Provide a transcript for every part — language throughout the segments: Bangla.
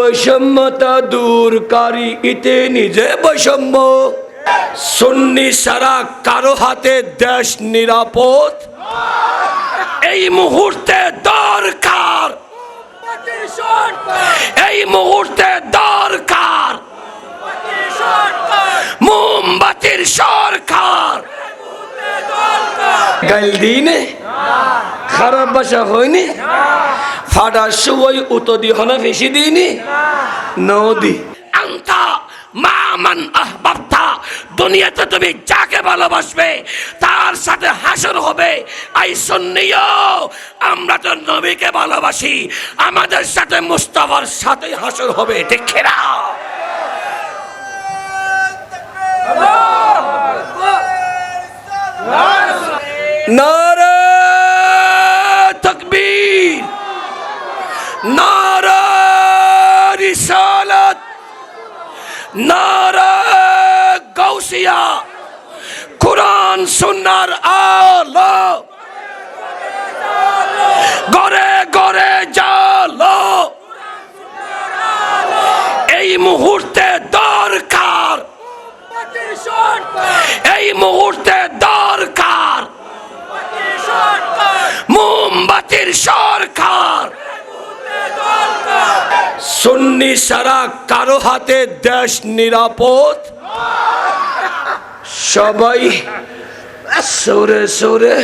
বৈষম্যতা দূরকারী ইতে নিজে বৈষম্য সুন্নি সারা কারো হাতে দেশ নিরাপদ এই মুহূর্তে দরকার এই মুহূর্তে দরকার মোমবাতির সরকার গাইল দিনে খারাপ ভাষা হয়নি ফাটার সময় উতদি হনা ফেসি দিইনি নদী আন্তা মামান আহবাবতা দুনিয়াতে তুমি যাকে ভালোবাসবে তার সাথে হাসর হবে আই সুন্নিও আমরা তো নবীকে ভালোবাসি আমাদের সাথে মুস্তাফার সাথে হাসর হবে ঠিক না নারে তাকবীর নারে রিসালাত নারে গাউসিয়া কুরআন সুন্নাহর আলো গরে গরে জালো এই মুহূর্তে দরকার এই মুহূর্তে দরকার মোমবাতির সরকার সুন্নি সারা কারো হাতে দেশ নিরাপদ সবাই সুরে সুরে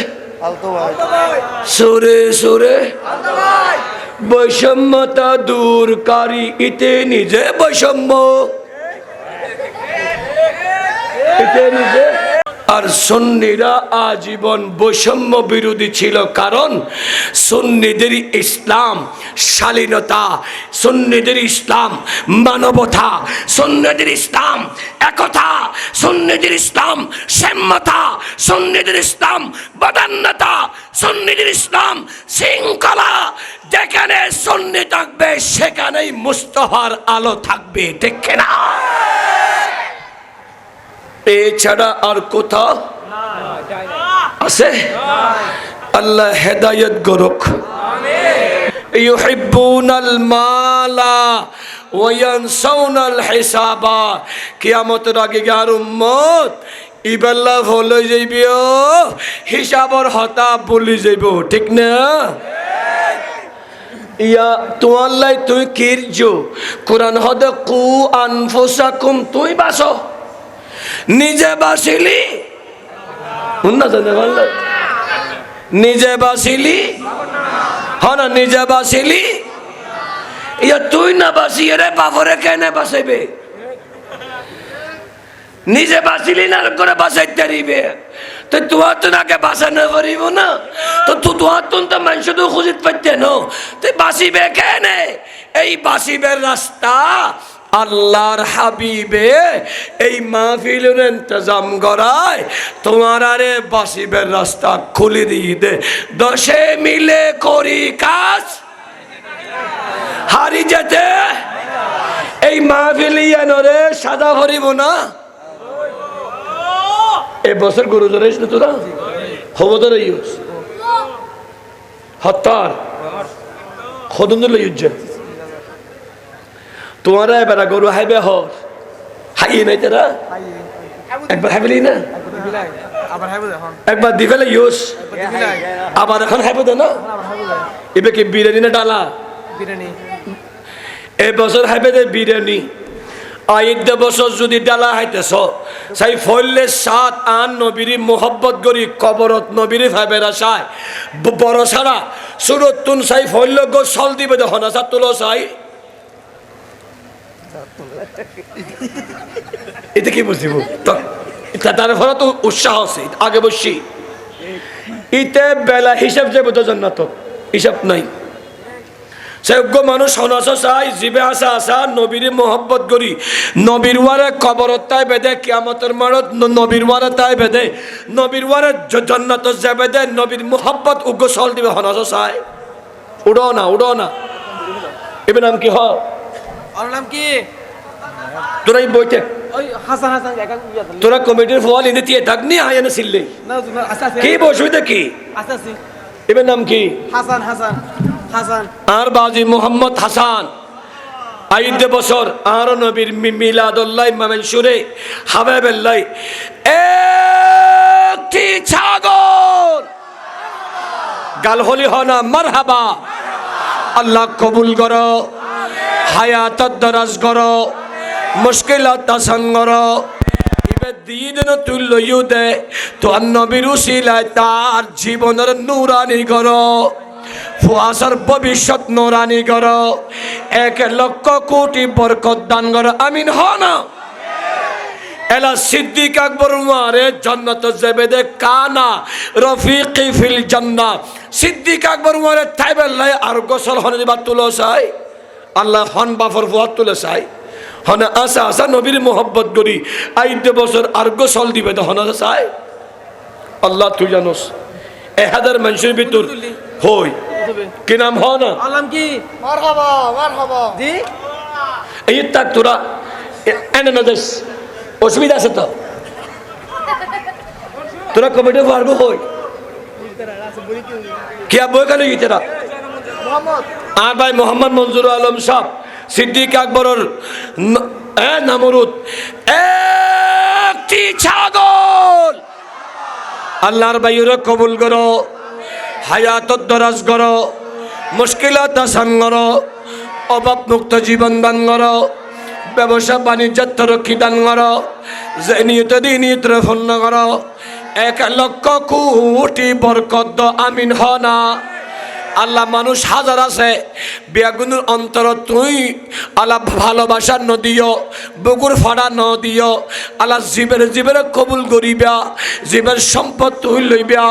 সুরে সুরে বৈষম্যতা দূরকারী ইতে নিজে বৈষম্য ইতে নিজে আর সুন্নিরা আজীবন বৈষম্য বিরোধী ছিল কারণ সুন্নিদের ইসলাম শালীনতা সুন্নিদের ইসলাম মানবতা সুন্নিদের ইসলাম একতা সুন্নিদের ইসলাম সাম্যতা সুন্নিদের ইসলাম বদান্যতা সুন্নিদের ইসলাম শৃঙ্খলা যেখানে সুন্নি থাকবে সেখানেই মুস্তাফার আলো থাকবে ঠিক না এছাড়া আর কোথাও আছে আল্লাহ হেদায়েত করুক ইউহিব্বুনাল মালা ওয়া ইয়ানসাউনাল হিসাবা কিয়ামতের আগে আর উম্মত ইবাল্লাহ হলে যাইবিও হিসাবর হতা বলি যাইব ঠিক না ইয়া তোমাল্লাই তুই কিরজো কোরআন হদে কু আনফুসাকুম তুই বাসো নিজে বাসিলি নিজে বাসিলি হনা নিজে বাসিলি ইয়া তুই না বাসিয়ে রে বাবরে কেনে বাসাইবে নিজে বাসিলি না করে বাসাইতে দিবে তো তোমার তো নাকে বাসানো পারিব না তো তোমার তো মানুষ তো খুঁজিত পাইতে নো তুই বাসিবে কেনে এই বাসিবের রাস্তা আল্লাহর হাবিবে এই মাহফিলের ইন্তজাম করায় তোমার আরে বাসিবের রাস্তা খুলে দিয়ে দে দশে মিলে করি কাজ হারি যেতে এই মাহফিলিয়ানরে সাদা ভরিব না এ বছর গরু ধরেছ না তোরা খবর ইউজ হত্যার খদন ইউজ তোমারা এবার গরু হাইবে হর হাইয়ে নাই তারা একবার হাইবেলি না একবার দিবেলে ইউজ আবার এখন হাইবে দে না এবার কি বিরিয়ানি না ডালা বিরিয়ানি এই বছর হাইবে দে বিরিয়ানি আইদ বছর যদি ডালা হাইতেছ সাই ফললে সাত আন নবীরি মোহব্বত করি কবরত নবীরি ভাইবের আশায় বড় সারা সুরত তুন সাই ফলল গো সল দিবে দেখো না সাত তুলো সাই এটা কি বুঝিব তার ফলে তো উৎসাহ আছে আগে বসি ইতে বেলা হিসাব যাবো তো জান্নাত হিসাব নাই সেজ্ঞ মানুষ হনাস চাই জীবে আসা আসা নবীর মোহব্বত করি নবীর ওয়ারে কবরত তাই বেদে কিয়ামতের মারত নবীর ওয়ারে তাই বেদে নবীর ওয়ারে জান্নাত যাবে দে নবীর মোহব্বত উগ্র সল দিবে হনাস চাই উড়ো না এবার নাম কি হয় আর নাম কি তোরা বইতে হাসান হাসান তোরা কমিটির ফল এনে দিয়ে থাকনি আয়ানে ছিললে কি বসুইতে কি এবার নাম কি হাসান হাসান হাসান আর বাজি মোহাম্মদ হাসান আইদে বছর আর নবীর মিলাদুল্লাহ মানসুরে হাবিবুল্লাহ একটি ছাগল গাল হলি হনা মারহাবা আল্লাহ কবুল করো হায়াত দরাজ করো মুশকিলাত আসান করো ইবে দিন তুল্য ইউদে তো নবীর উসিলায় তার জীবনের নূরানি করো ফুয়াসার ভবিষ্যৎ নূরানি করো 1,00,000 কোটি বরকত দান করো আমিন হনা এলা সিদ্দিক আকবর উমারে জান্নাত জাবেদে কানা রফিকি ফিল জান্নাহ সিদ্দিক আকবর উমারে তাইবাল্লাহ আর গোসল হনে দিবা তুলো চাই আল্লাহ হন বাফর ফুয়াত তুলে চাই হনে আসা আসা নবীর মোহব্বত করি 8 বছর আর গোসল দিবে তো হনে চাই আল্লাহ তুই জানোস 1000 মানুষের ভিতর হই কি নাম হ না আলাম কি মারহাবা মারহাবা জি এই তাক তোরা এনে না দেশ অসুবিধা আছে তো তোরা কমিটি পারবো হই কি বই কেন গিয়েছে আর ভাই মোহাম্মদ মঞ্জুর আলম সাহ সিদ্দিক আকবরের নামরুদ একটি ছাগল আল্লাহর বাইরে কবুল করো হায়াত দরাজ করো মুশকিলাত আসান করো অভাব মুক্ত জীবন দান করো ব্যবসা বাণিজ্য তরক্কি দান করো যে নিয়ত দিন নিয়ত পূর্ণ করো 1,00,000 কোটি বরকত আমিন হনা আল্লাহ মানুষ হাজার আছে বেগুনের অন্তর তুই আল্লাহ ভালোবাসা নদিও বুকুর ফাড়া নদিও আল্লাহ জীবের কবুল করিবা জীবের সম্পদ তুই লইবা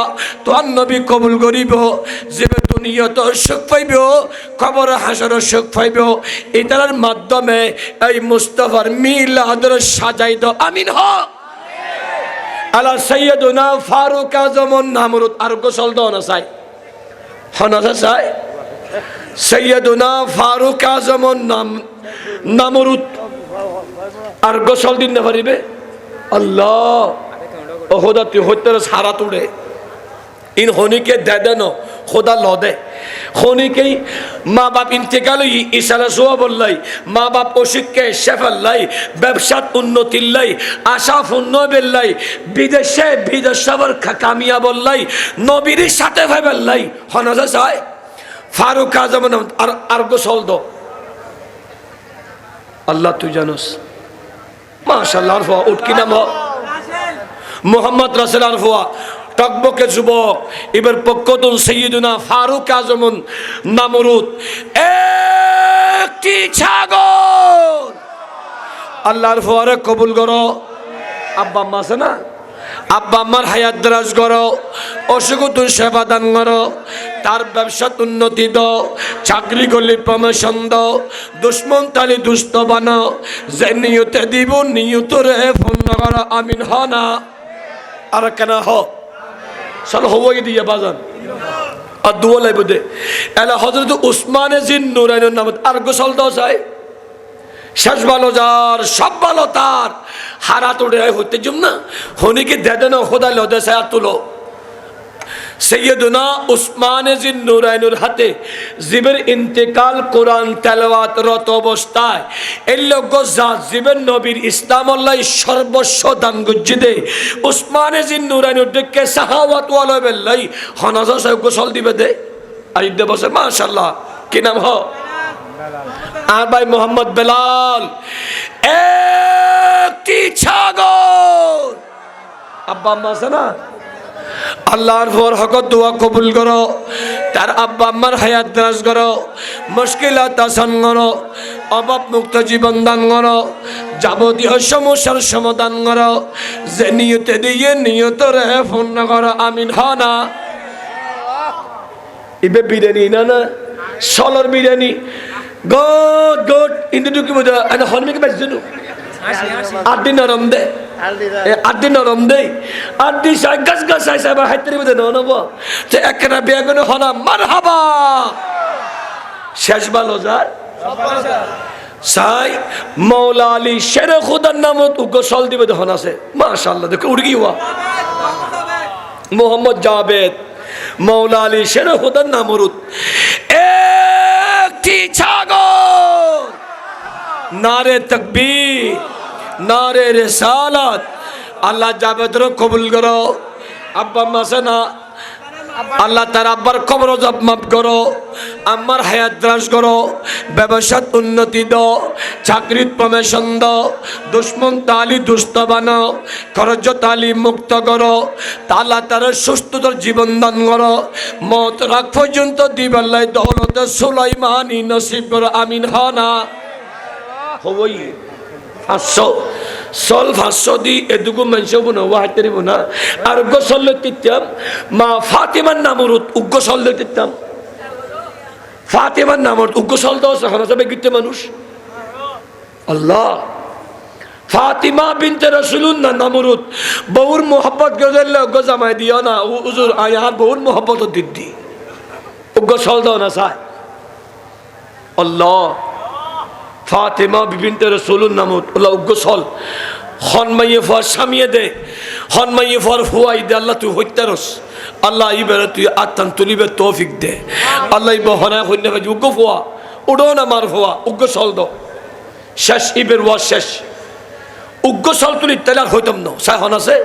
তোর নবী কবুল করিব জীবে দুনিয়ত সুখ পাইব কবর হাসর সুখ পাইব এটার মাধ্যমে এই মুস্তাফার মিলাদের সাজাই দ আমিন হ আল্লাহ সৈয়দুনা ফারুক আজম নামরুদ আর গোসল দন চাই হনাজা চাই সৈয়দুনা ফারুক আজম নামরুদ আর গোসল দিন না পারিবে আল্লাহ ও খোদা তুই হইতে সারা তুড়ে ইন হনিকে দে দেন খোদা ল দে হনিকেই মা বাপ ইন্তেকাল ইশারা সোয়া বললাই মা বাপ অশিক্ষে শেফাল্লাই ব্যবসাত উন্নতিল্লাই আশা পূর্ণ বেল্লাই বিদেশে বিদেশাবর কামিয়া বললাই নবীর সাথে ভাই বেল্লাই হনাজা চাই ফারুক আজম আর গোসল দো আল্লাহ তুই জানোস মাশাআল্লাহ আর ফুয়া উঠকি নাম মোহাম্মদ রাসেল আর ফুয়া টকবকে যুবক এবার পক্ষতুন সৈয়দুনা ফারুক আজম নামরুদ একটি ছাগল আল্লাহর ফুয়ারে কবুল করো আব্বা আম্মা আছে না আব্বা আম্মার হায়াত দরাজ করো অসুখ তুই সেবা দান করো তার ব্যবসাত উন্নতি দাও চাকরি করলে প্রমোশন দাও দুশ্মন তালি দুষ্ট বানাও যে নিয়তে দিব নিয়ত রে পূর্ণ করো আমিন হ না আর কেন হ চল হবই দিয়ে বাজান আর দুয়া লাইব দে এলা হযরত উসমানে জিন নুরাইনের নাম আর গোসল দাও চাই শেষ ভালো যার সব ভালো তার হারাত উঠে হইতে জুম না হনিকে দেদে না খোদা লদে সায়া তুলো সৈয়দুনা উসমানে জিন নুরাইনের হাতে জীবের ইন্তেকাল কোরআন তেলাওয়াত রত অবস্থায় এই লোক জীবের নবীর ইসলাম আল্লাহ সর্বস্ব দান গজ্জিদে উসমানে জিন নুরাইনের দেখে সাহাওয়াত ওয়ালা বেল্লাই হনাজা সাহেব গোসল দিবে দে আইদে বসে মাশাআল্লাহ কি নাম হ আর ভাই মোহাম্মদ বেলাল একটি ছাগল আব্বা আম্মা আছে না আল্লাহর ফর হকত দোয়া কবুল করো তার আব্বা আম্মার হায়াত দরাজ করো মুশকিলাত আসান করো অভাব মুক্ত জীবন দান করো যাবতীয় সমস্যার সমাধান করো যে নিয়তে দিয়ে নিয়ত রে পূর্ণ করো আমিন হ না ইবে বিরিয়ানি না না সলর বিরিয়ানি গড গড ইন্দু কি মজা আনা হনমিকে বেজনু আদি নরম দে আদি নরম দে আদি সাই গাছ গাছ সাই সাই হাইতের মধ্যে নব যে একরা বেগুন হনা মারহাবা শেষ ভালো যার সাই মৌলা আলী শেরে খুদার নাম গোসল দিবে হন আছে মাশাআল্লাহ দেখো উড়গি হুয়া মোহাম্মদ জাবেদ মৌলা আলী শেরে খুদার নামরুদ একটি ছাগল নারে তাকবীর, নারে রিসালাত। আল্লাহ জাবেদর কবুল করো। আব্বা মাসে না, আল্লাহ তার আব্বার কবর জব মাফ করো, আমার হায়াত দ্রাস করো, ব্যবসাত উন্নতি দাও, চাকরিত প্রমোশন দাও, দুশ্মন তালি দুষ্ট বানাও, খরচ তালি মুক্ত করো, তালা তার সুস্থতার জীবন দান করো, মত রাখ পর্যন্ত দিবাল্লাই দৌলতে সুলাইমানি নসিব করো। আমিন হনা হবই। 500 সল 500 দি এদুগু মানুষ বনো ওয়াহাতেরি বনা আর উগ্র সল্লে তিতাম মা ফাতিমার নামরুত উগ্র সল্লে তিতাম ফাতিমার নামরুত উগ্র সল দাও সহনা সবে গিতে মানুষ আল্লাহ ফাতিমা বিনতে রাসূলুল্লাহ নামরুত বহুর মোহাব্বত গজল উগ্র জামাই দিও না হুজুর আয়ার বহুর মোহাব্বত দিদি উগ্র সল দাও না সাই আল্লাহ ফাতিমা বিনতে রাসূলুল্লাহ নামত আল্লাহ উগ্র সল হনমাইয়ে ফর সামিয়ে দে হনমাইয়ে ফর ফুয়াই দে আল্লাহ তুই হইতারস আল্লাহ ইবারে তুই আত্মান তুলিবে তৌফিক দে আল্লাহ বহনা হইনে ভাই উগ্র ফুয়া উড়ো না মার ফুয়া উগ্র সল দাও শেষ ইবের ওয়া শেষ উগ্র সল তুলি তেলার হইতাম না সাই হন আছে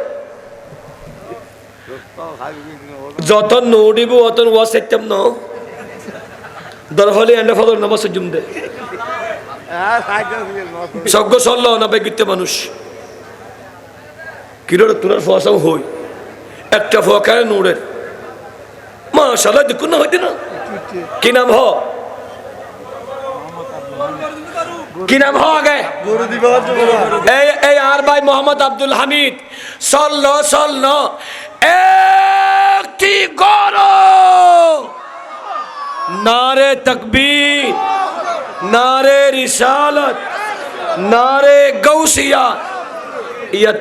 যতন নড়িব অতন ওয়া সেতাম না দর হলে এন্ড ফদর নামাজ জুম দে সজ্ঞ সল্ল না বেগিতে মানুষ কিরোর তোরার ফসাও হই একটা ফোয়া কেন নোড়ের মাশাআল্লাহ দেখুন না হইতে না কি নাম হ কি নাম হ আগে এই আর ভাই মোহাম্মদ আব্দুল হামিদ সল্ল একটি গরো নারে তাকবীর, নারে রিসালাত, নারে গৌসিয়া। ইয়া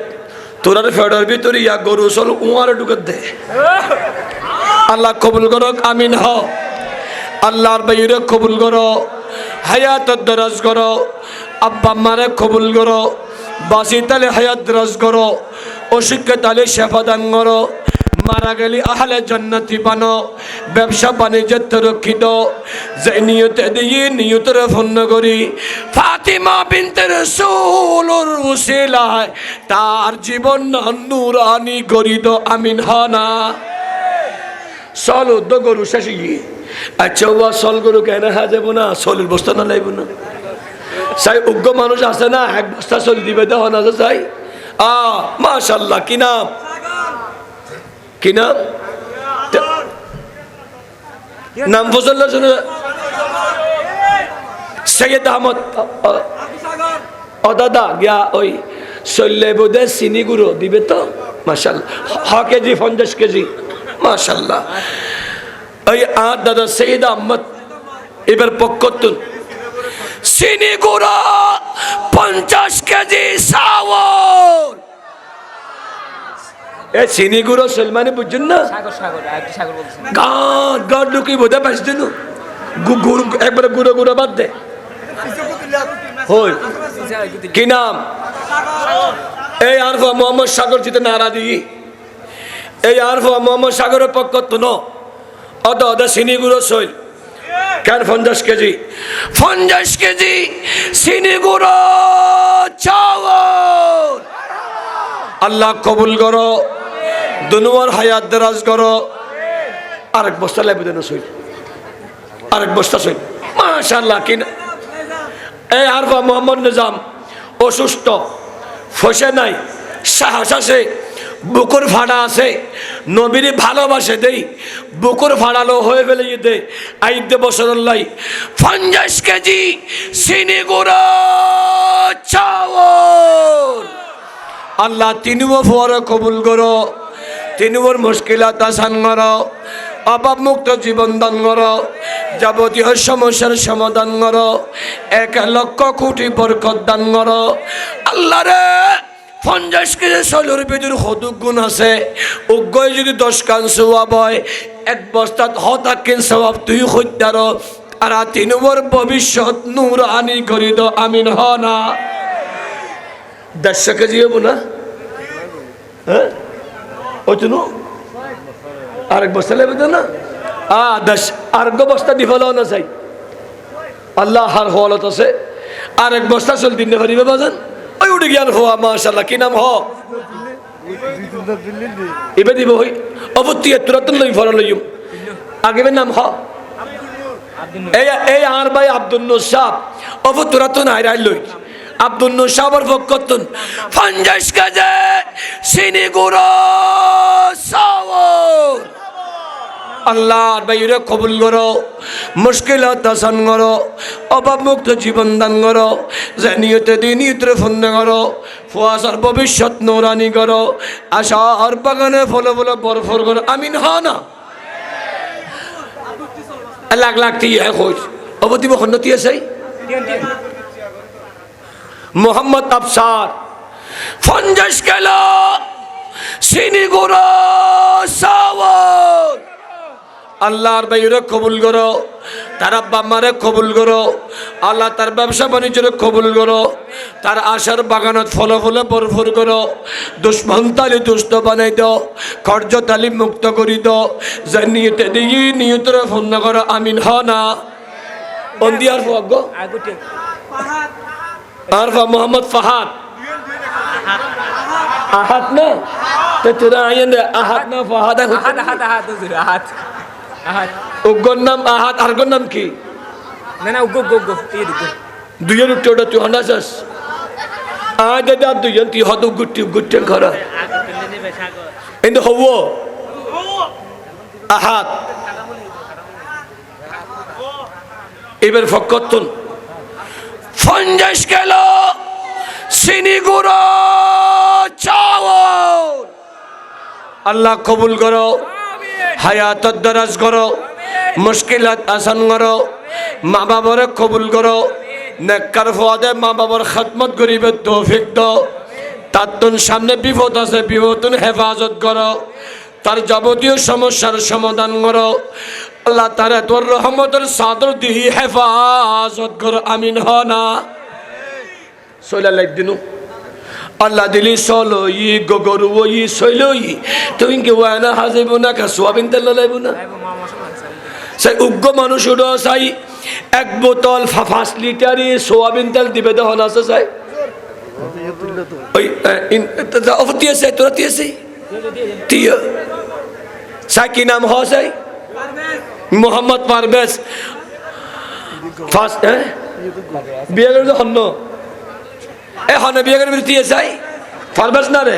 তোরার ফেডার ভিতরে ইয়া গরু চল উয়ারে ঢুকে দে আল্লাহ কবুল করো। আমিন হ। আল্লাহর বাইরে কবুল করো, হায়াত দরাজ করো, আব্বা মারে কবুল করো, বাসি তালে হায়াত দরাজ করো, অসুখে তালে শেফা দান করো, মারা গেলি আহলে জান্নাতি বানো, ব্যবসা বাণিজ্যের তরক্ষিত যে নিয়তে দিয়ে নিয়তের পূর্ণ করি ফাতিমা বিনতে রাসূলুর উসিলায় তার জীবন নূরানি করি দো। আমিন হনা। চল উদ্যোগ গরু শেষে গিয়ে আচ্ছা ওয়া চল গরু কেন হা যাব না চলের বস্তা না লাগবে না সাই উগ্র মানুষ আছে না এক বস্তা চল দিবে দেহ না চাই মাশাআল্লাহ। কি নাম কি নাম নাম ফজল সৈয়দ আহমদ ও দাদা গিয়া ওই চললে বোধে চিনি গুঁড়ো দিবে তো মাশাআল্লাহ। হ কেজি 50 কেজি মাশাআল্লাহ। ওই আর দাদা সৈয়দ আহমদ এবার পক্ষতুন চিনি গুঁড়ো 50 কেজি চাউল। এ চিনি গুঁড়ো সলমানি বুঝছেন না গাঁট গাঁট ঢুকি বোধা পাইছ দিন একবারে গুঁড়ো গুঁড়ো বাদ দে হই। কি নাম এই আরফা মোহাম্মদ সাগর জিতে নারা দি এই আরফা মোহাম্মদ সাগরের পক্ষ তো অদা অদা চিনি গুঁড়ো সইল কেন 50 কেজি 50 কেজি চিনি গুঁড়ো চাউল। আল্লাহ কবুল করো, দুনিয়ার হায়াত দরাজ করো। আরেক বস্তা লাগবে দেন সইল আরেক বস্তা সইল মাশাআল্লাহ। কি এই আরফা মোহাম্মদ নিজাম অসুস্থ ফসে নাই সাহস আছে বুকুর ফাড়া আছে নবীর ভালোবাসে দেই বুকুর ফাড়ালো হয়ে ফেলে দে আইতে বছর লাই 50 কেজি চিনি গুঁড়ো চাউল। আল্লাহ তিনিও ফোয়ার কবুল করো, তিনিওর মুশকিলাত আসান করো, অভাব মুক্ত জীবন দান করো, যাবতীয় সমস্যার সমাধান করো, 1 লক্ষ কোটি বরকত দান করো। আল্লাহ রে 50 কেজি চলুর ভিতর হদুক গুণ আছে উগ্গয় যদি 10 কান সওয়াব হয় 1 বস্তাত হতাকিন সওয়াব তুই হইতার আর তিনিওর ভবিষ্যৎ নূরানি করি দো। আমিন হ না। 100 কেজি হবো না হ্যাঁ ওই তো আরেক বস্তা লেবে না 10 আরেক বস্তা দি ফেলাও না চাই আল্লাহ হার হলত আছে আর এক বস্তা চল দিন পারিবে বাজান ওই উঠে গিয়ার হওয়া মাশাআল্লাহ কি নাম হ এবার দিব হই অবতি তুরাতুল লই ফর লইম আগে নাম হ এই আর ভাই আব্দুল নূর সাহেব অবতুরাতুন আইরাই লই আব্দুল নূর সাহেবের পক্ষতুন 50 কেজি চিনি গুঁড়ো চাউল আল্লাহর বাইরে কবুল করো মুশকিলাত আসান করো অভাব মুক্ত জীবন দান করো যে নিয়তে দিন ইত্রে ফন্দ করো ফুয়াসার ভবিষ্যৎ নূরানি করো আশার বাগানে ফলে ফলে বরফর করো আমিন হ না লাখ লাখ টিয়া কইস অবদিব খন্নতি আছে মোহাম্মদ আফসার 50 কিলো চিনি গুঁড়ো চাউল আল্লাহর বাইরে কবুল করো তার আব্বা মারে কবুল করো আল্লাহ তার ব্যবসা বাণিজ্যের কবুল করো তার আশার বাগানত ফলে ফলে ভরপুর করো দুশ্মন তালি দুষ্ট বানাই দাও কর্য তালি মুক্ত করি দাও যে নিয়তে দিই নিয়তরে ফোন না করো আমিন হ না বন্দিয়ার ভাগ্য আর মোহাম্মদ ফাহাদ আহাত না তো তোরা আইন আহাত না ফাহাদ আহাত উগ্গর নাম আহাত আর নাম কি না উগ্গ উগ্গ দুইয়ের উঠে ওটা তুই হন্ডাস আজ দাদা দুইজন তুই হত গুট্টি খরা কিন্তু হব আহাত এবার ফকতুন 50 কিলো চিনি গুঁড়ো চাউল আল্লাহ কবুল করো হায়াত দরাজ করো মুশকিলাত আসান করো মা বাবার কবুল করো নেককার ফুয়াদে মা বাবার খেদমত করিবে তৌফিক দাও তার সামনে বিপদ আছে বিপদ হেফাজত করো তার যাবতীয় সমস্যার সমাধান করো আল্লাহ তার তোর রহমতের চাদর দিয়ে হেফাজত করো আমিন হ না সইলা লাইক দিনু আল্লাহ দিলি চলো ই গগরু ই শৈল ই তুমি কি ওয়ানা হাজাইব না সোয়াবিন তেল লাইব না সেই উগ্র মানুষ উঠো চাই 1 বোতল 5 লিটার সোয়াবিন তেল দিবে দহন আছে চাই ওই অফতি আছে তোরা দিয়েছি তিয়া চাই কি নাম হয় চাই মোহাম্মদ পারভেজ ফার্স্ট বিয়ে করে হন্ন এ হনে বিয়ে করে দিয়ে চাই পারভেজ না রে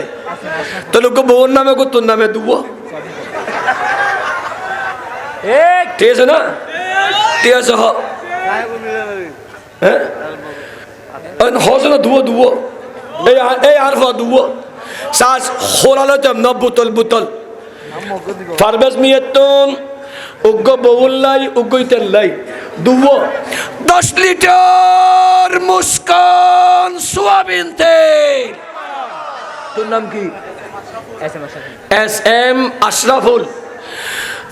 তো লোক বউর নামে কো তোর নামে দুব ঠিক আছে না ঠিক আছে হ্যাঁ হস না দুব এই আর দুব সাজ হোলালো তেম ন বোতল পারভেজ মিয়েতন উগ্র বউল্লাই উগ্রইতেন লাই দুব 10 লিটার মুস্কান সোয়াবিন তেল তোর নাম কি S M Ashraful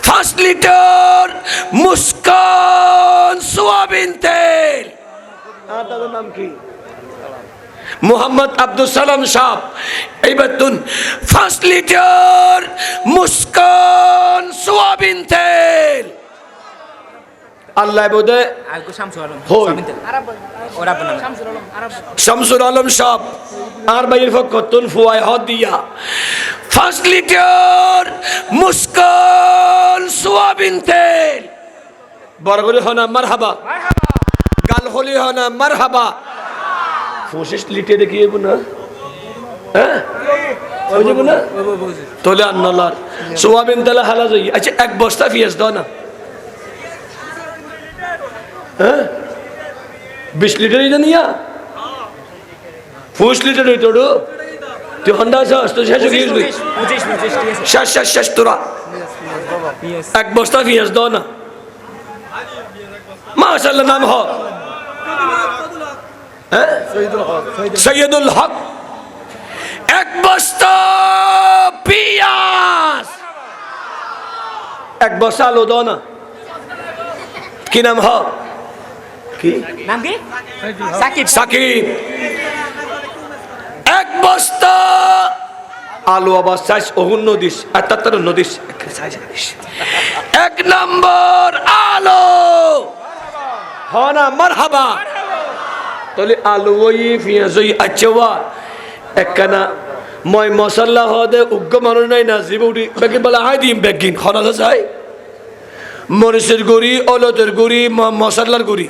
5 litre Muskan soybean তেল আর তার নাম কি মোহাম্মদ আব্দুল সালাম সাহেব এইবার তুন 5 লিটার মুস্কান সোয়াবিন তেল আল্লাহ বোধে শামসুল আলম সাহেব আর ভাইয়ের ফকতুন ফুয়াই হদ দিয়া 5 লিটার মুস্কান সোয়াবিন তেল বরগরি হনা মারহাবা গাল হলি হনা মারহাবা 25 লিটার দেখিয়ে না হ্যাঁ বুঝবো না তোলে আন্নালার সোয়াবিন তেল হালা যাই আচ্ছা 1 বস্তা পেঁয়াজ দাও না হ্যাঁ 20 লিটারই জানিয়া 25 লিটার তোর তুই হন্ডা আছিস তো শেষ হয়ে গেছিস 25 শেষ তোরা 1 বস্তা পেঁয়াজ দাও না মাশাআল্লাহ নাম হ হ্যাঁ সৈয়দুল হক 1 বস্তা পেঁয়াজ 1 বস্তা আলু দাও না কি নাম হ কি নাম কি সাকিব সাকিব 1 বস্তা আলু আবার সাইজ ওহুন নদিস আর তার নদিস 1 নম্বর আলু হ না মারহাবা তাহলে আলু ওই পেঁয়াজ ওই আচ্ছা ওয়া একখানা মই মশলা হদে উগ্র মানুষ নাই না জীবুটি বেগিন বলে হাই দিম বেগিন খনা যায় মরিচের গুড়ি অলদের গুড়ি মশলার গুড়ি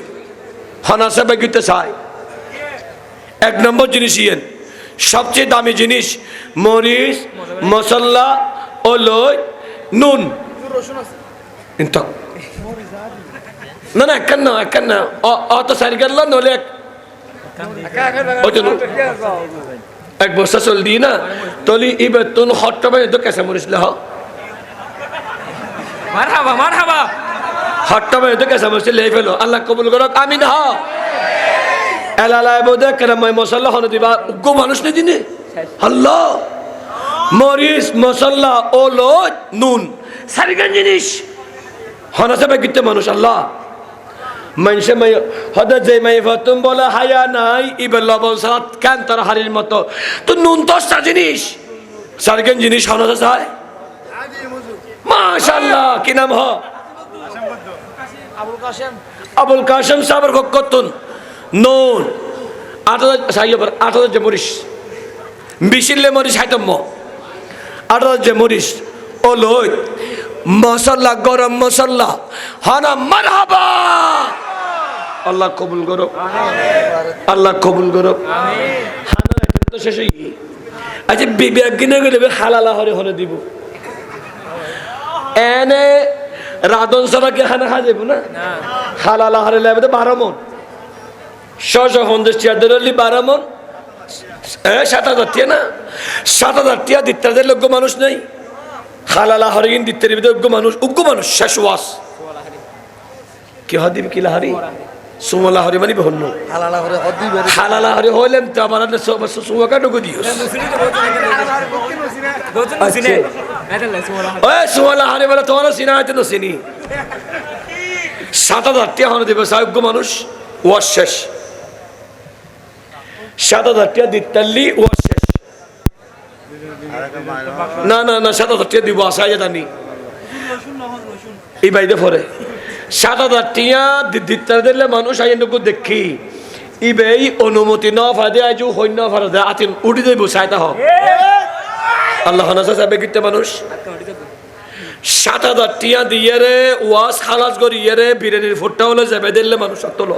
হনাসে বেগিতে চাই এক নম্বর জিনিস ইয়েন সবচেয়ে দামি জিনিস মরিচ মশলা অলদ নুন না না একখান না অত সারি গেল নলে এক বস্তা চল দি না তলি ইবে তুন হট্টা বাজে তো কেসে মরিস লেহ মারহাবা হট্টা বাজে তো কেসে মরিস লে ফেলো আল্লাহ কবুল করক আমিন হ এলালায় বোধে কেরামাই মশলা হনে দিবা উগ্র মানুষ নেই দিনে আল্লাহ মরিচ মশলা ওলদ নুন সারিগান জিনিস হনাসে বেগিতে মানুষ আল্লাহ মানুষে হদে যে মাই ফতুম বলে হায়া নাই ইবে লবণ সালাত কেন তার হাড়ির মতো তো নুন দশটা জিনিস সারিগান জিনিস হনাসে চায় মাশাআল্লাহ কি নাম হ আবুল কাশেম সাহেবের কতন নুন 8,000 যে মরিচ বিশিলে মরিচ হাইতম্য 8,000 যে মরিচ ও লই মশলা গরম মশলা হানা মারহাবা আল্লাহ কবুল করো আল্লাহ কবুল করো হানা এখন তো শেষ হই আচ্ছা বিবেক গিনে গেলে হালালা হরে হরে দিব এনে রাধন সরা কি হানা খা যাব না হালালা হরে লাগবে তো 12 মণ 650 টিয়া দিলি 12 মণ 7,000 টিয়া না 7,000 টিয়া দিতে লোক মানুষ নাই হালালা হরিণ দিতে উগ্র মানুষ শেষ ওয়াস কি হদিব কি লাহারি সুমলা হরি মানে হন্য হালালা হরি হইলেন তো আমার সুমাকা ঢুকে দিও ওই সুমলা হরি বলে তোমার চিনা হয়তো না চিনি 7,000 টিয়া হনে দেবে উগ্র মানুষ ওয়াস শেষ 7,000 টিয়া দিতালি ওয়াস শেষ না না না 7,000 টিয়া দিব আশা জানি এই বাইরে পরে 7,000 টিয়া দিতে দিলে মানুষ আইনকু দেখি ইবেই অনুমতি ন ফাদে আইজু হইন ফাদে আতিন উড়ি দেব চাইতা হোক আল্লাহ হানাসা সাহেব কিতে মানুষ 7,000 টিয়া দিয়ে রে ওয়াজ খালাস করিয়ে রে বিরিয়ানির ফুটটা হলে যাবে দিলে মানুষ তোলো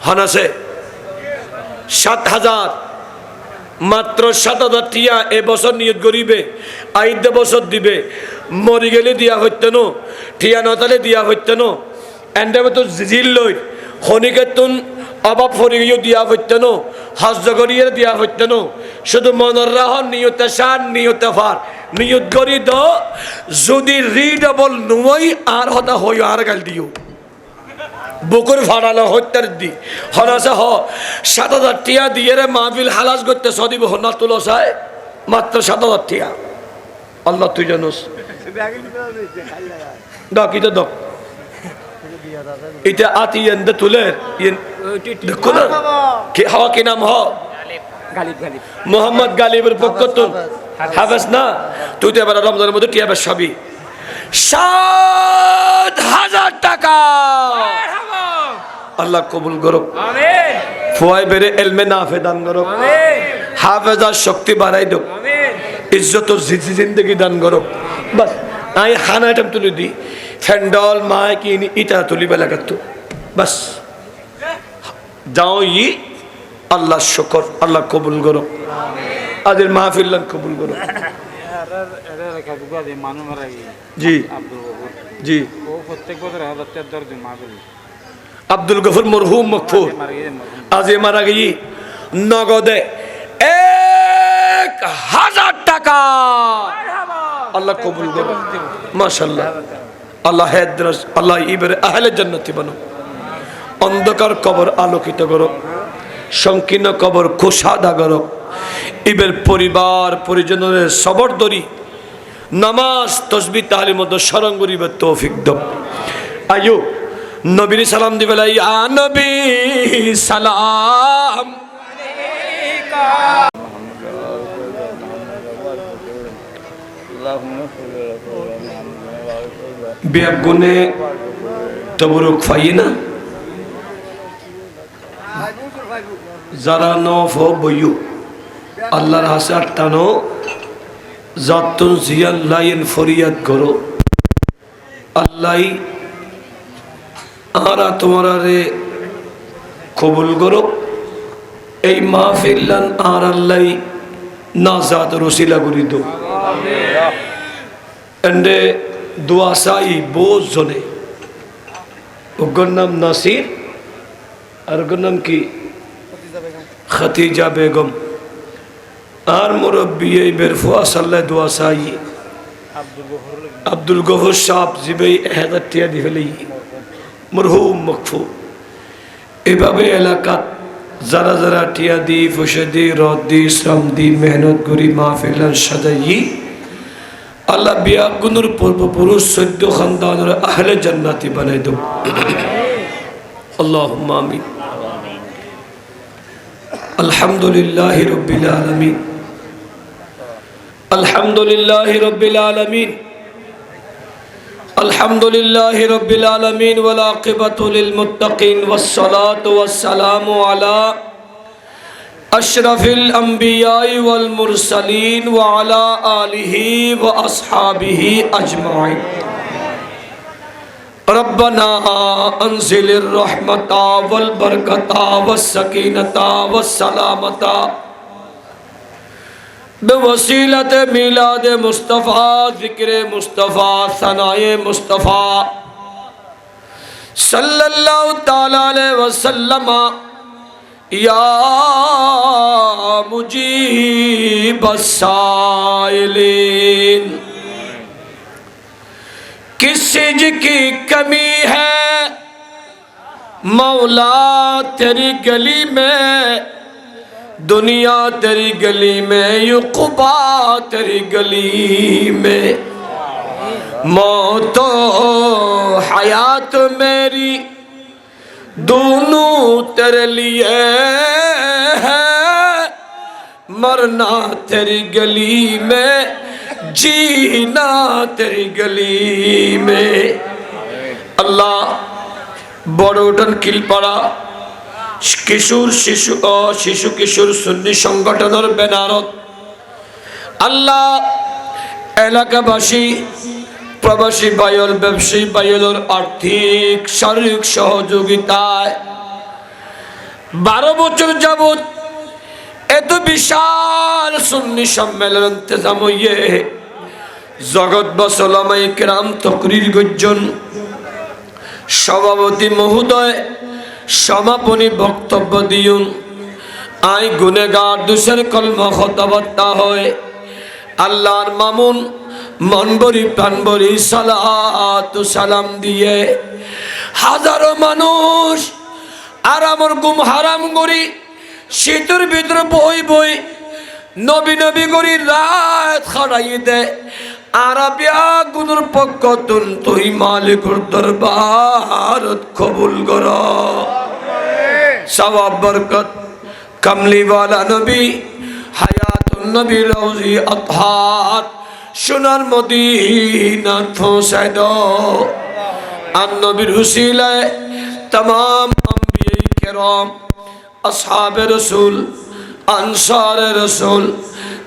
হানাসে 7,000 মাত্র 7,000 টিয়া এবছর নিয়ত করিবে আইদে বছর দিবে মরি গেলে দিয়া হইতে নো টিয়া নতালে দিয়া হইতে নো এন্ডে তো জিল লই খনিকেতন অভাব ফরিও দিয়া হইতে নো হজ করিয়ে দিয়া হইতে নো শুধু মনের রাহন নিয়তে সার নিয়তে ফার নিয়ত করি দ যদি রিডেবল নই আর হতা হই আর গাল দিও বুকুর ফাড়ালো হত্যার দি হনাসে হ 7,000 টিয়া দিয়ে রে মাহফিল হালাস করতে সদিব হনা তুলো চায় মাত্র 7,000 টিয়া আল্লাহ তুই জানোস ডাকি তো দক এটা আতি এন্ড তুলে দেখো না কি হওয়া কি নাম হ মোহাম্মদ গালিবের পক্ষ তুন হাফেজ না তুই তো এবার রমজানের মধ্যে টিয়া বেশ সবই 7,000 টাকা আল্লাহ কবুল করো আমিন ফুয়াই বেরে ইলমে নাফে দান করো আমিন হাফেজার শক্তি বাড়াই দাও আমিন ইজ্জত জিন্দেগি দান করো বাস আই খানা আইটেম তুলি দি ফ্যান্ডল মাইক ইনি ইটা তুলি বেলাগাত বাস যাও ই আল্লাহ শুকর আল্লাহ কবুল করো আমিন আদের মাহফিল কবুল করো জি জি ও প্রত্যেক বছর 1,000 দিন মাহফিল আব্দুল গফুর মরহুম মকফুর আজে মারা গই নগদে 1,000 টাকা আল্লাহ কবুল করো মাশাআল্লাহ আল্লাহ হেদরস আল্লাহ ইবরে আহলে জান্নাতি বানো অন্ধকার কবর আলোকিত করো সংকীর্ণ কবর কুশাদা করো ইবের পরিবার পরিজনের সবর দরি নামাজ তসবিহ তাহলিল মধ্যে স্মরণ করিবার তৌফিক দাও আয়ো নবীর সালাম দিবে ইয়া নবী সালাম আলাইকা বিয়াগুনে তবরুক ফাই না যারা নফ বইয়ু আল্লাহর হাসার টানো জাতুন জিয়ান লাইন ফরিয়াদ করো আল্লাহ আরা তোমারা রে কবুল করো এই মাহফিল্লান আর আল্লাহ নাজাত রসিলা করি দো এন্ডে দোয়া চাই বহুত জনে ওগর নাম নাসির আর ওগর নাম কি খাতিজা বেগম আর মুরব্বী এই বেরফুয়া সাল্লাহ দোয়া চাই আব্দুল গফুর সাহেব জিবে 1000 টাকা দি ফেলি মরহুম মকফু এভাবে এলাকাত যারা যারা টিয়া দি ফুসে দি রদ দি শ্রম দি মেহনত করি মাহফিলান সাজাই আল্লাহ বিয়া গুনুর পূর্বপুরুষ 14 খানদানের আহলে জান্নাতি বানাই দাও আল্লাহুম্মা আমিন আলহামদুলিল্লাহি রাব্বিল আলামিন আলহামদুলিল্লাহি রাব্বিল আলামিন আলহামদুলিল্লাহি রাব্বিল আলামিন ওয়াল আকিবাতু লিল মুত্তাকিন ওয়াস সালাতু ওয়াস সালামু আলা আশরাফিল আমবিয়াই ওয়াল মুরসালিন ওয়া আলা আলিহি ওয়া আসহাবিহি আজমাইন রব্বানা আনজিলির রাহমাতা ওয়াল বারাকাতা ওয়াস সাকিনাতা ওয়াস সালামাতা بوسیلت میلاد مصطفیٰ ذکر مصطفیٰ ثنائے مصطفیٰ صلی اللہ تعالی علیہ وسلم یا مجیب السائلین کس چیز کی کمی ہے مولا تیری گلی میں दुनिया तेरी गली में युक़बा तेरी गली में मौत हयात मेरी दोनों तेरे लिए है मरना तेरी गली में जीना तेरी गली में अल्लाह बड़ोटन किलपाड़ा কিশোর শিশু কিশোর সুন্নি সংগঠনের ব্যানারত আল্লাহ এলাকাবাসী প্রবাসী বায়ল ব্যবসায়ী বায়লের আর্থিক শারীরিক সহযোগিতায় 12 বছর যাবত এত বিশাল সুন্নি সম্মেলন ইন্তজাম হইয়ে জগৎ বসলামাই কেরাম তকরির গর্জন সভাপতি মহোদয় সমাপনী বক্তব্য দিউন আই গুনেগার দুসের কলমা খতবার্তা হয় আল্লাহর মামুন মনবরি প্রাণবরি সালাতু সালাম দিয়ে হাজারো মানুষ আরামর গুম হারাম করি শীতের ভিতরে বই বই নবী নবী করি রাত খাড়াই দে আরবিয়া গুনুর পক্ষ তুই মালিকুর দরবারত কবুল কর সওয়াব বরকত কমলি ওয়ালা নবী হায়াতুন নবী রওজি আতহার সোনার মদিনা পৌঁছায় দাও আর নবীর হুসিলায় तमाम अंबिया किराम असहाब रसूल अंसार रसूल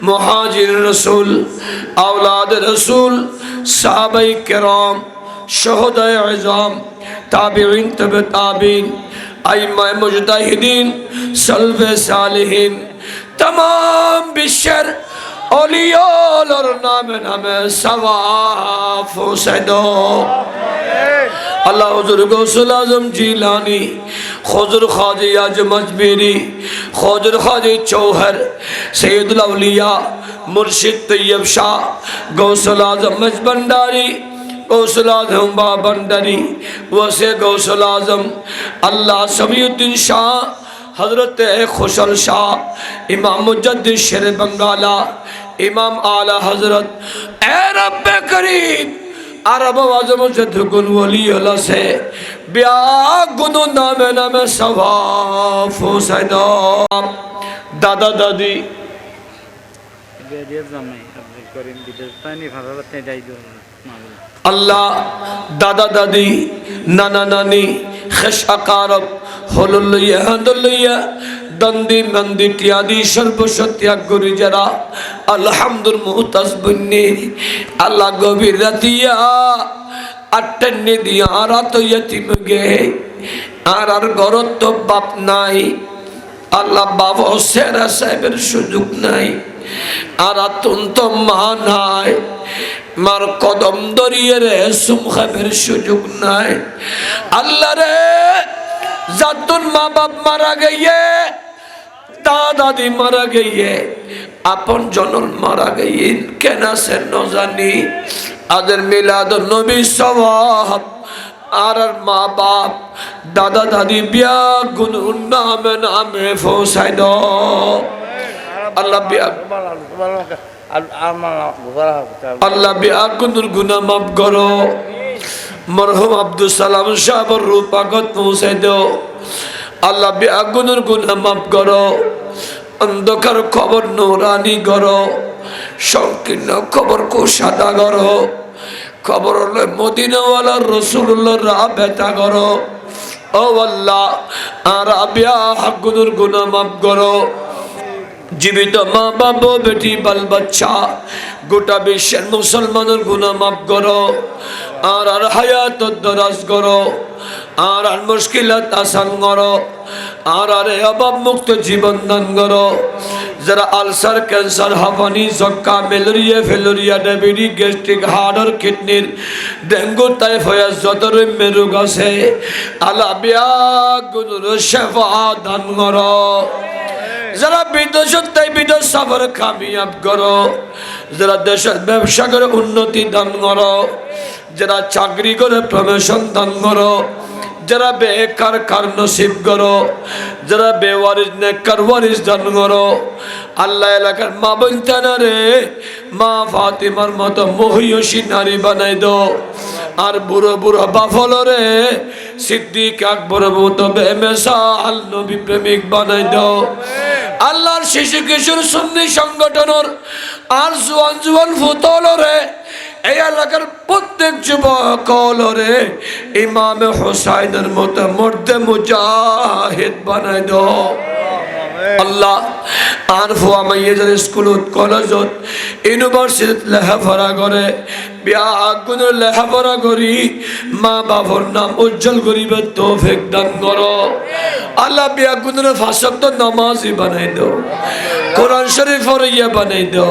मुहाजिर रसूल औलाद रसूल साहबे किराम शहदाए इज़ाम ताबिईन तबे ताबिईन आइम्मा मुजतहिदीन सल्फ़े सालिहीन तमाम बिशर औलियार नामे नामे सवाफ हुसैदो अल्लाह हुज़ूर गौसुल आज़म जीलानी खुज़ुर ख्वाजा आज़म अजमेरी खुज़ुर ख्वाजा चौहर सैयदुल औलिया मुर्शिद तैयब शाह गौसुल आज़म मजबंडारी गौसुल आज़म बाबंडारी वसे गौसुल आज़म अल्लाह समीउद्दीन शाह हज़रत खुशल शाह इमाम मुजद्दिद शेर बंगाला इमाम आला हज़रत ए रब्बे करीम अरब आज़म से दुगुन वली अल्लाह से ब्या गुनु नामे नामे सवाफ हुसैनो दादा दादी बेरिया जमाई अब्दुल करीम बिदस्तानी भागवत ने जाई दो मालूम আল্লাহ দাদা দাদি নানা নানি খেস আকারব হলুল্লইয়া হাদুল্লইয়া দন্দি মন্দি টিয়াদি সর্বসত্যাগ করি যারা আলহামদুল মুহতাজ বন্যে আল্লাহ গভীর রাতিয়া আট্টান্নে দিয়া রাত ইয়তিম গে আর গরত্ব বাপ নাই আল্লাহ বাবা সেরা সাহেবের সুযোগ নাই আর আতন্ত মা নাই মার কদম দরিয়ে রে সুমখাবের সুযোগ নাই আল্লাহ রে জাতুন মা বাপ মারা গিয়ে দাদি মারা গিয়ে আপন জনল মারা গিয়ে কেন সে ন জানি আদের মিলাদ নবী সওয়াব আর মা বাপ দাদা দাদি বিয়া গুন নামে নামে ফসাই দো আল্লাহ বিয়া আল্লাহ বিয়া গুনুর গুনা মাফ করো মরহুম আব্দুল সালাম সাহেবের রূপাগত পৌঁছাই দো আল্লাহ বিয়া গুনুর গুনা মাফ করো অন্ধকার খবর নূরানি করো সংকীর্ণ খবর কো সাদা করো খবর হলো মদিনাওয়ালা রাসূলুল্লাহ রাহ বেতা করো ও আল্লাহ আর আবিয়া গুনুর গুনাহ মাফ করো জীবিত মা বাবা বেটি বাল বাচ্চা গোটা বিশ্বের মুসলমানের গুনাহ মাফ করো আর হায়াত দরাজ করো আর মুশকিলাত আসান করো আর অভাব মুক্ত জীবন দান করো যারা আলসার ক্যান্সার হাঁপানি যক্কা ম্যালেরিয়া ফ্যালেরিয়া ডায়াবেটিস গ্যাস্ট্রিক হার্ট আর কিডনির ডেঙ্গু টাইফয়েড যত রোগ আছে আল্লাহ বিয়া গুনুর শেফা দান করো যারা বিদেশত তাই বিদেশ সফর কামিয়াব করো যারা দেশের ব্যবসা করে উন্নতি দান করো যারা চাকরি করে প্রমোশন দান করো যারা বেকার কার নসিব করো যারা বেওয়ারিস নেককার ওয়ারিস দান করো আল্লাহ এলাকার মা বন্তানা রে মা ফাতিমার মতো মহিয়সী নারী বানাই দো আর বুড়ো বুড়ো বাফল রে সিদ্দিক আকবর মতো বেমেসাল নবী প্রেমিক বানাই দো আল্লাহর শিশু কিশোর সুন্নি সংগঠনের আর জুয়ান জুয়ান ফুতল রে এই এলাকার প্রত্যেক যুবক রে ইমাম হুসাইনের মতো মর্দে মুজাহিদ বানাই দো আল্লাহ আর ফুয়া মাইয়াদের স্কুলত কলেজত ইউনিভার্সিটিত লেখাপড়া করে বিয়া গুণের লেখাপড়া করি মা বাবার নাম উজ্জ্বল করিবার তৌফিক দান করো আল্লাহ বিয়া গুণের ফাঁসক্ত নামাজি বানাই দো কোরআন শরীফ পড়িয়া বানাই দো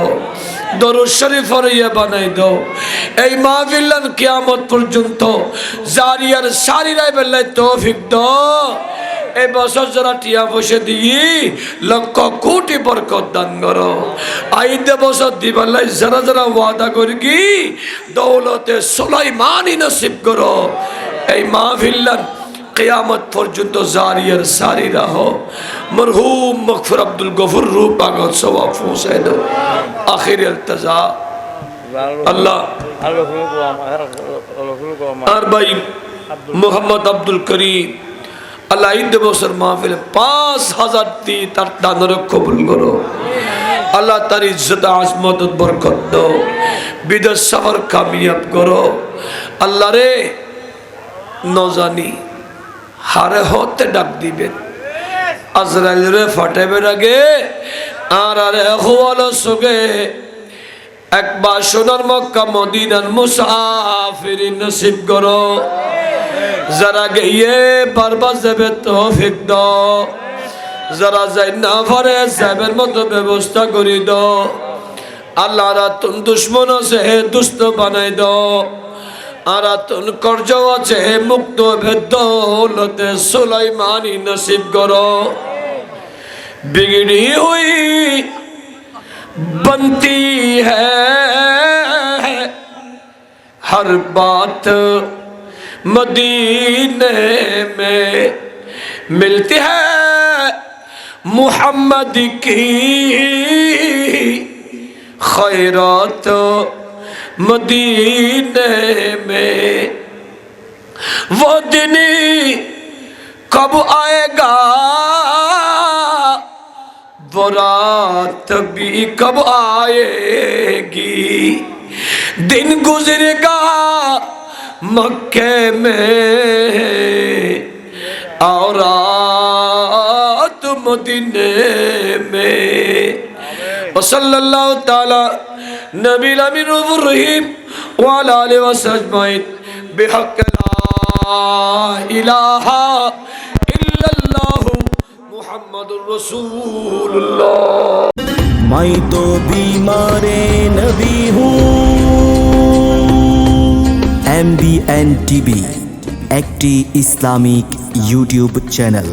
দরুদ শরীফ পড়িয়া বানাই দো এই মাহফিল কিয়ামত পর্যন্ত জারিয়ার সারিরাই বেলায় তৌফিক দাও এই বছর যারা টিয়া বসে দিই লক্ষ কোটি বরকত দান করো আইতে বছর দিবালাই যারা যারা ওয়াদা করি কি দৌলতে সুলাইমানি নসিব করো এই মাহফিল কিয়ামত পর্যন্ত জারিয়ার সারি রাহো মরহুম মগফুর আব্দুল গফুর রূপ আগত সওয়াব পৌঁছাই দাও আখির ইলতিজা আল্লাহ আর ভাই মোহাম্মদ আব্দুল করিম আল্লাহ ঈদ বছর মাহফিলে 5000 দিয়ে তার দানের কবুল করো আল্লাহ তার ইজ্জত আজমত বরকত দাও বিদেশ সফর কামিয়াব করো আল্লাহ রে ন জানি হারে হতে ডাক দিবেন আজরাইল রে ফাটাবের আগে আর হওয়ালো সগে একবার সোনার মক্কা মদিনার মুসাফির নসিব করো যারা গিয়ে বারবার যাবে তৌফিক দাও যারা যাই না পারে যাবের মতো ব্যবস্থা করি দাও আল্লাহ রাতুন দুশ্মন আছে দুষ্ট বানাই দাও আর রাতুন কর্জ আছে মুক্ত বেদৌলতে সুলাইমানি নসিব করো बिगड़ी हुई बनती है हर बात मदीने में मिलती है मुहम्मद की खैरात मदीने में वो दिन कब आएगा वो रात भी कब आएगी दिन गुजरेगा मक्के में और रात मदीने में। वसल्लल्लाहु ताला नबी अमीन रहीम वाला आलिहि वसल्लम बिहक़ ला इलाहा इल्लल्लाह मुहम्मदुर रसूलुल्लाह। मैं तो बीमारे नबी हूँ। MBN TV একটি ইসলামিক ইউটিউব চ্যানেল।